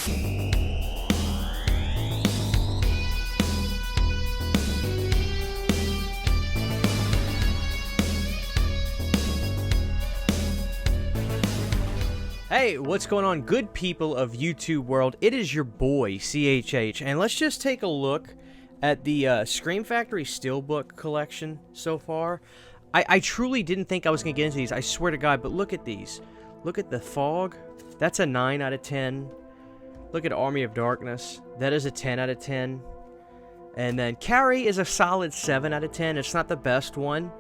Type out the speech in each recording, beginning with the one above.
Hey, what's going on, good people of YouTube world? It is your boy, CHH, and let's just take a look at the Scream Factory Steelbook collection so far. I truly didn't think I was going to get into these, I swear to God, but look at these. Look at the Fog. That's a 9 out of 10. Look at Army of Darkness. That is a 10 out of 10. And then CONARY is a solid 7 out of 10. It's not the best one.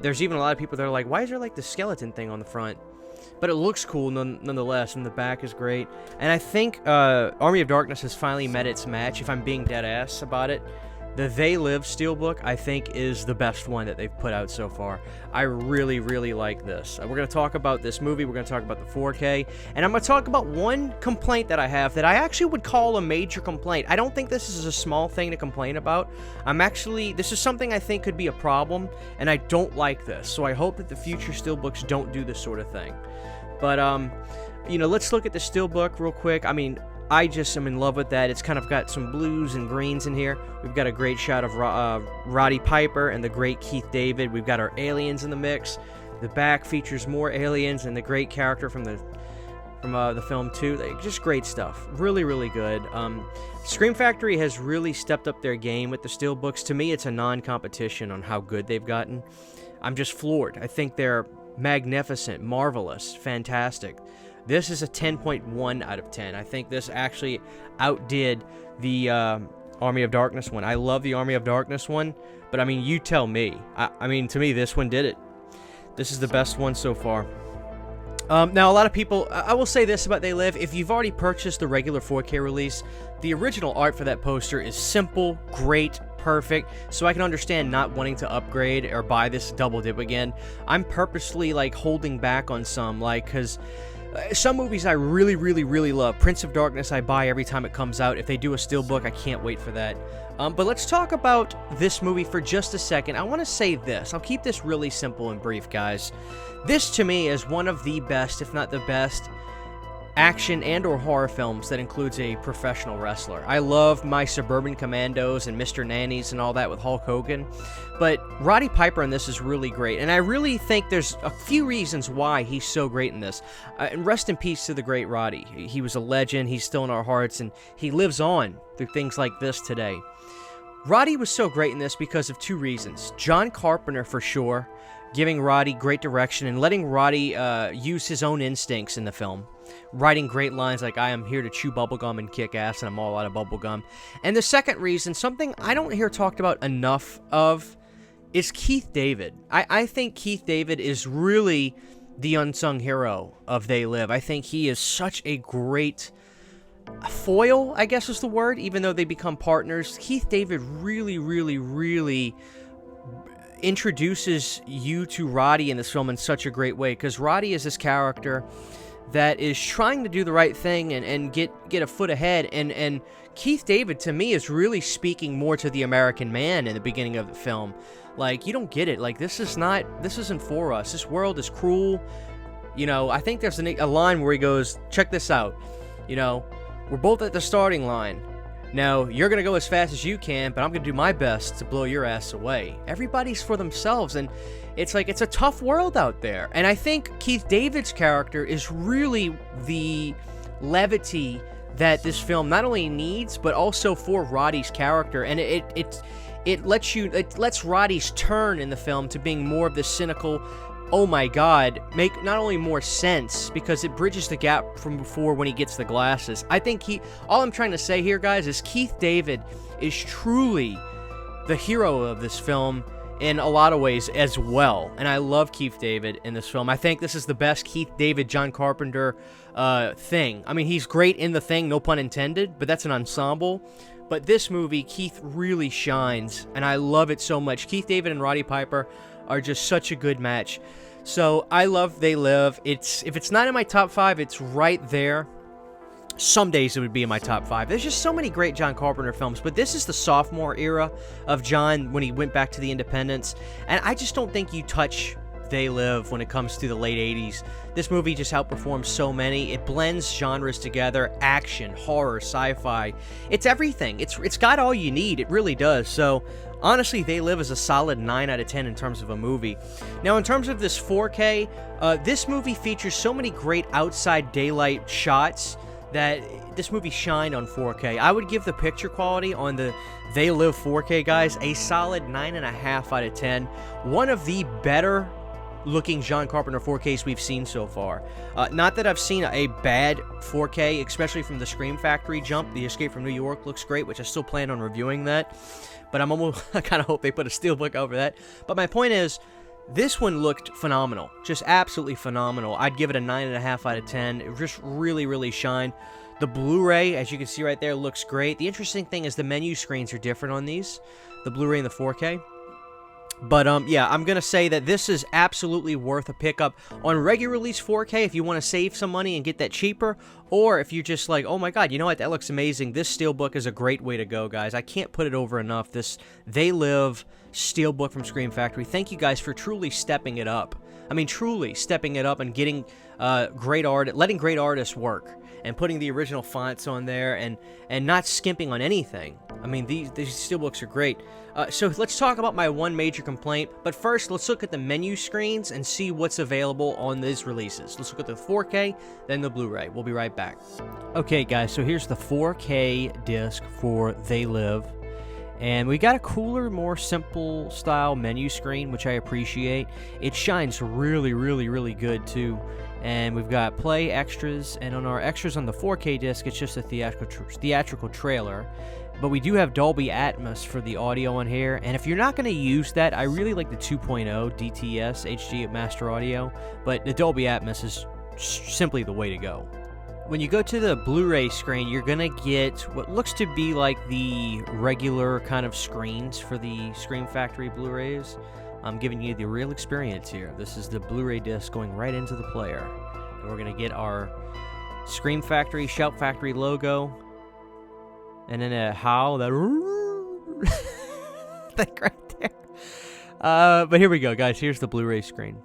There's even a lot of people that are like, why is there like the skeleton thing on the front? But it looks cool nonetheless, and the back is great. And I think Army of Darkness has finally met its match, if I'm being dead ass about it. The They Live Steelbook, I think, is the best one that they've put out so far. I really, really like this. We're going to talk about this movie, we're going to talk about the 4K, and I'm going to talk about one complaint that I have that I actually would call a major complaint. I don't think this is a small thing to complain about. This is something I think could be a problem, and I don't like this. So I hope that the future Steelbooks don't do this sort of thing. But, you know, let's look at the Steelbook real quick. I mean, I just am in love with that. It's kind of got some blues and greens in here. We've got a great shot of Roddy Piper and the great Keith David. We've got our aliens in the mix. The back features more aliens and the great character from the film too. Just great stuff. Really, really good. Scream Factory has really stepped up their game with the Steelbooks. To me, it's a non-competition on how good they've gotten. I'm just floored. I think they're magnificent, marvelous, fantastic. This is a 10.1 out of 10. I think this actually outdid the Army of Darkness one. I love the Army of Darkness one, but I mean, you tell me. I mean, to me, this one did it. This is the best one so far. Now, a lot of people, I will say this about They Live. If you've already purchased the regular 4K release, the original art for that poster is simple, great, perfect, so I can understand not wanting to upgrade or buy this double dip again. I'm purposely, like, holding back on some, like, because some movies I really, really, really love. Prince of Darkness I buy every time it comes out. If they do a Steelbook, I can't wait for that. But let's talk about this movie for just a second. I want to say this. I'll keep this really simple and brief, guys. This, to me, is one of the best, if not the best, action and or horror films that includes a professional wrestler. I love my Suburban Commandos and Mr. Nannies and all that with Hulk Hogan, but Roddy Piper in this is really great, and I really think there's a few reasons why he's so great in this. And rest in peace to the great Roddy. He was a legend, he's still in our hearts, and he lives on through things like this today. Roddy was so great in this because of two reasons. John Carpenter, for sure, giving Roddy great direction and letting Roddy use his own instincts in the film. Writing great lines like, I am here to chew bubblegum and kick ass, and I'm all out of bubblegum. And the second reason, something I don't hear talked about enough of, is Keith David. I think Keith David is really the unsung hero of They Live. I think he is such a great foil, I guess is the word, even though they become partners. Keith David really, really, really introduces you to Roddy in this film in such a great way, because Roddy is this character that is trying to do the right thing and get a foot ahead, and Keith David, to me, is really speaking more to the American man in the beginning of the film. Like, you don't get it. Like, this isn't for us. This world is cruel. You know, I think there's a line where he goes, check this out. You know, we're both at the starting line. Now, you're going to go as fast as you can, but I'm going to do my best to blow your ass away. Everybody's for themselves, and it's like, it's a tough world out there. And I think Keith David's character is really the levity that this film not only needs, but also for Roddy's character. And it lets Roddy's turn in the film to being more of the cynical, oh my god, make not only more sense, because it bridges the gap from before when he gets the glasses. I think all I'm trying to say here, guys, is Keith David is truly the hero of this film in a lot of ways as well. And I love Keith David in this film. I think this is the best Keith David, John Carpenter thing. I mean, he's great in The Thing, no pun intended, but that's an ensemble. But this movie, Keith really shines, and I love it so much. Keith David and Roddy Piper are just such a good match. So I love They Live. If it's not in my top 5, it's right there. Some days it would be in my top 5. There's just so many great John Carpenter films, but this is the sophomore era of John when he went back to the independents, and I just don't think you touch They Live when it comes to the late 80s. This movie just outperforms so many. It blends genres together, action, horror, sci-fi. It's everything. It's got all you need. It really does. So, honestly, They Live is a solid 9 out of 10 in terms of a movie. Now, in terms of this 4K, this movie features so many great outside daylight shots that this movie shined on 4K. I would give the picture quality on the They Live 4K, guys, a solid 9.5 out of 10. One of the better looking John Carpenter 4Ks we've seen so far. Not that I've seen a bad 4K, especially from the Scream Factory jump. The Escape from New York looks great, which I still plan on reviewing that. But I kind of hope they put a Steelbook over that. But my point is, this one looked phenomenal. Just absolutely phenomenal. I'd give it a 9.5 out of 10. It just really, really shined. The Blu-ray, as you can see right there, looks great. The interesting thing is the menu screens are different on these, the Blu-ray and the 4K. But, yeah, I'm going to say that this is absolutely worth a pickup on regular release 4K if you want to save some money and get that cheaper, or if you're just like, oh my god, you know what, that looks amazing. This Steelbook is a great way to go, guys. I can't put it over enough. This They Live Steelbook from Scream Factory. Thank you guys for truly stepping it up. I mean, truly stepping it up and getting letting great artists work and putting the original fonts on there and not skimping on anything. I mean, these Steelbooks are great. So let's talk about my one major complaint. But first, let's look at the menu screens and see what's available on these releases. Let's look at the 4K, then the Blu-ray. We'll be right back. Okay, guys, so here's the 4K disc for They Live. And we got a cooler, more simple style menu screen, which I appreciate. It shines really, really, really good, too. And we've got play extras, and on our extras on the 4K disc, it's just a theatrical trailer. But we do have Dolby Atmos for the audio on here, and if you're not going to use that, I really like the 2.0 DTS HD Master Audio, but the Dolby Atmos is simply the way to go. When you go to the Blu-ray screen, you're going to get what looks to be like the regular kind of screens for the Scream Factory Blu-rays. I'm giving you the real experience here. This is the Blu-ray disc going right into the player. And we're going to get our Scream Factory, Shout Factory logo. And then a howl, that thing right there. But here we go, guys. Here's the Blu-ray screen.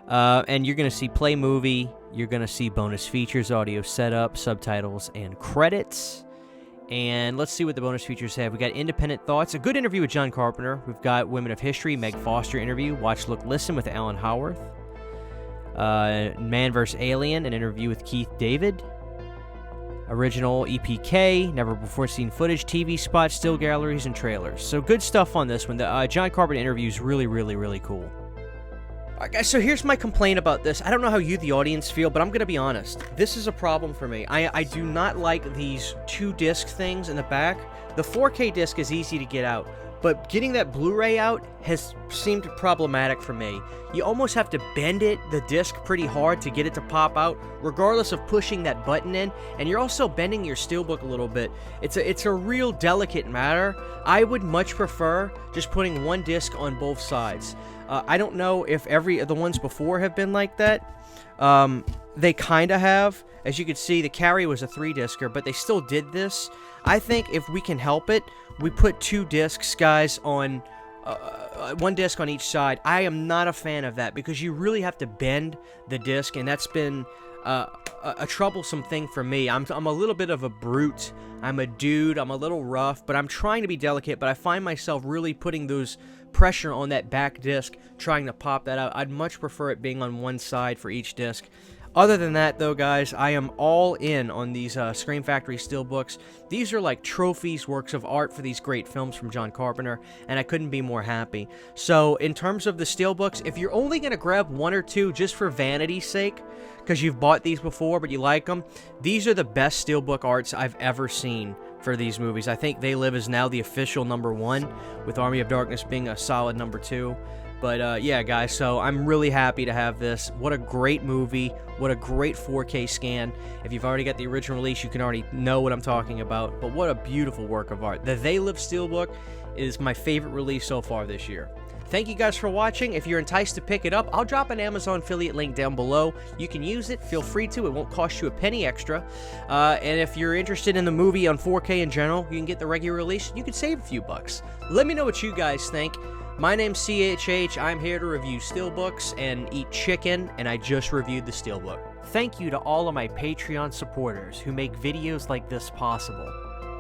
And you're going to see play movie. You're going to see bonus features, audio setup, subtitles, and credits. And let's see what the bonus features have. We got Independent Thoughts, a good interview with John Carpenter. We've got Women of History, Meg Foster interview, Watch, Look, Listen with Alan Howarth. Man vs. Alien, an interview with Keith David. Original EPK, never before seen footage, TV spots, still galleries, and trailers. So good stuff on this one. The John Carpenter interview is really, really, really cool. Alright guys, so here's my complaint about this. I don't know how you, the audience, feel, but I'm going to be honest. This is a problem for me. I do not like these two disc things in the back. The 4K disc is easy to get out, but getting that Blu-ray out has seemed problematic for me. You almost have to bend the disc pretty hard to get it to pop out, regardless of pushing that button in, and you're also bending your Steelbook a little bit. It's a real delicate matter. I would much prefer just putting one disc on both sides. I don't know if the ones before have been like that. They kind of have. As you can see, the Carry was a 3-discer, but they still did this. I think if we can help it, we put 2 discs, guys, on one disc on each side. I am not a fan of that because you really have to bend the disc, and that's been a troublesome thing for me. I'm a little bit of a brute. I'm a dude. I'm a little rough, but I'm trying to be delicate, but I find myself really putting those pressure on that back disc, trying to pop that out. I'd much prefer it being on one side for each disc. Other than that, though, guys, I am all in on these Scream Factory Steelbooks. These are like trophies, works of art for these great films from John Carpenter, and I couldn't be more happy. So, in terms of the Steelbooks, if you're only going to grab 1 or 2 just for vanity's sake, because you've bought these before but you like them, these are the best Steelbook arts I've ever seen for these movies. I think They Live is now the official #1, with Army of Darkness being a solid #2. But, yeah, guys, so I'm really happy to have this. What a great movie. What a great 4K scan. If you've already got the original release, you can already know what I'm talking about. But what a beautiful work of art. The They Live Steelbook is my favorite release so far this year. Thank you guys for watching. If you're enticed to pick it up, I'll drop an Amazon affiliate link down below. You can use it. Feel free to. It won't cost you a penny extra. And if you're interested in the movie on 4K in general, you can get the regular release. You can save a few bucks. Let me know what you guys think. My name's CHH, I'm here to review Steelbooks and eat chicken, and I just reviewed the Steelbook. Thank you to all of my Patreon supporters who make videos like this possible.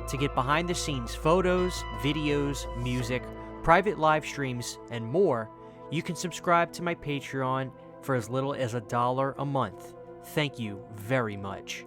To get behind the scenes photos, videos, music, private live streams, and more, you can subscribe to my Patreon for as little as $1 a month. Thank you very much.